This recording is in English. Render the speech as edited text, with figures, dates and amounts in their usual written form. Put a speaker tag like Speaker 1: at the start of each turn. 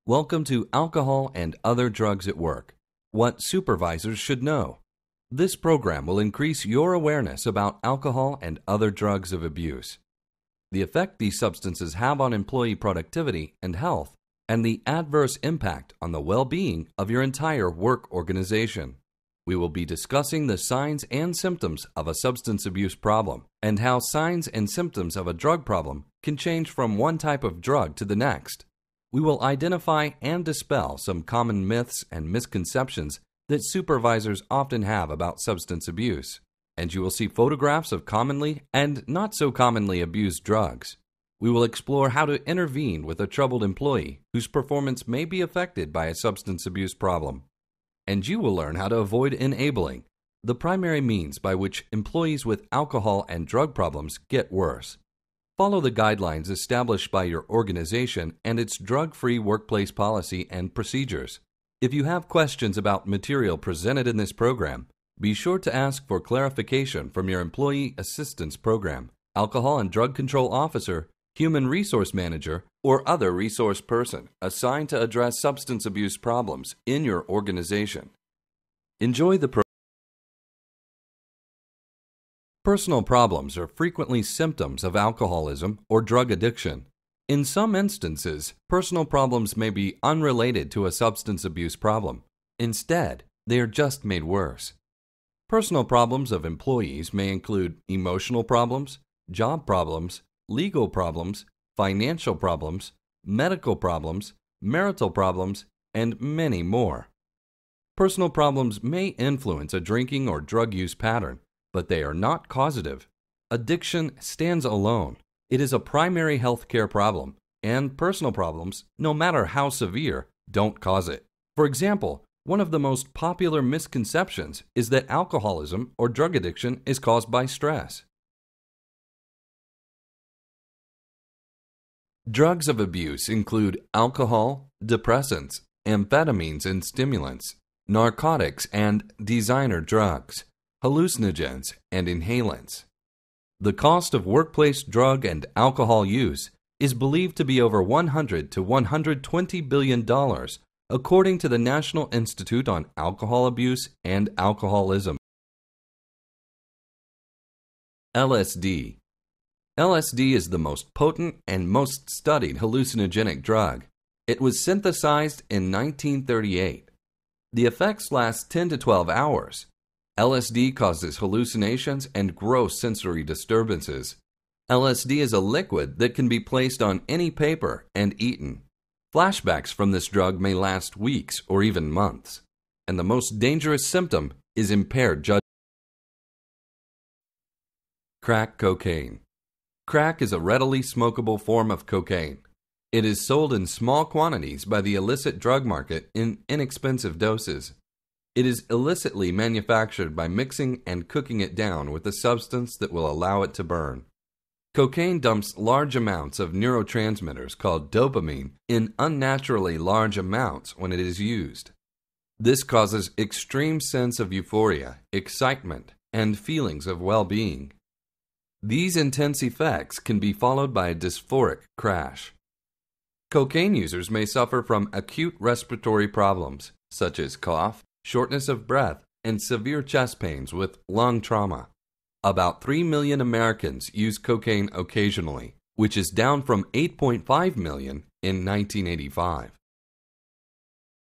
Speaker 1: Welcome to Alcohol and Other Drugs at Work, What Supervisors Should Know. This program will increase your awareness about alcohol and other drugs of abuse, the effect these substances have on employee productivity and health, and the adverse impact on the well-being of your entire work organization. We will be discussing the signs and symptoms of a substance abuse problem and how signs and symptoms of a drug problem can change from one type of drug to the next. We will identify and dispel some common myths and misconceptions that supervisors often have about substance abuse, and you will see photographs of commonly and not so commonly abused drugs. We will explore how to intervene with a troubled employee whose performance may be affected by a substance abuse problem. And you will learn how to avoid enabling, the primary means by which employees with alcohol and drug problems get worse. Follow the guidelines established by your organization and its drug-free workplace policy and procedures. If you have questions about material presented in this program, be sure to ask for clarification from your Employee Assistance Program, Alcohol and Drug Control Officer, Human Resource Manager, or other resource person assigned to address substance abuse problems in your organization. Enjoy the program. Personal problems are frequently symptoms of alcoholism or drug addiction. In some instances, personal problems may be unrelated to a substance abuse problem. Instead, they are just made worse. Personal problems of employees may include emotional problems, job problems, legal problems, financial problems, medical problems, marital problems, and many more. Personal problems may influence a drinking or drug use pattern, but they are not causative. Addiction stands alone. It is a primary health care problem, and personal problems, no matter how severe, don't cause it. For example, one of the most popular misconceptions is that alcoholism or drug addiction is caused by stress. Drugs of abuse include alcohol, depressants, amphetamines and stimulants, narcotics and designer drugs, hallucinogens, and inhalants. The cost of workplace drug and alcohol use is believed to be over $100 to $120 billion, according to the National Institute on Alcohol Abuse and Alcoholism. LSD. LSD is the most potent and most studied hallucinogenic drug. It was synthesized in 1938. The effects last 10 to 12 hours. LSD causes hallucinations and gross sensory disturbances. LSD is a liquid that can be placed on any paper and eaten. Flashbacks from this drug may last weeks or even months. And the most dangerous symptom is impaired judgment. Crack cocaine. Crack is a readily smokable form of cocaine. It is sold in small quantities by the illicit drug market in inexpensive doses. It is illicitly manufactured by mixing and cooking it down with a substance that will allow it to burn. Cocaine dumps large amounts of neurotransmitters called dopamine in unnaturally large amounts when it is used. This causes extreme sense of euphoria, excitement, and feelings of well-being. These intense effects can be followed by a dysphoric crash. Cocaine users may suffer from acute respiratory problems, such as cough, shortness of breath, and severe chest pains with lung trauma. About 3 million Americans use cocaine occasionally, which is down from 8.5 million in 1985.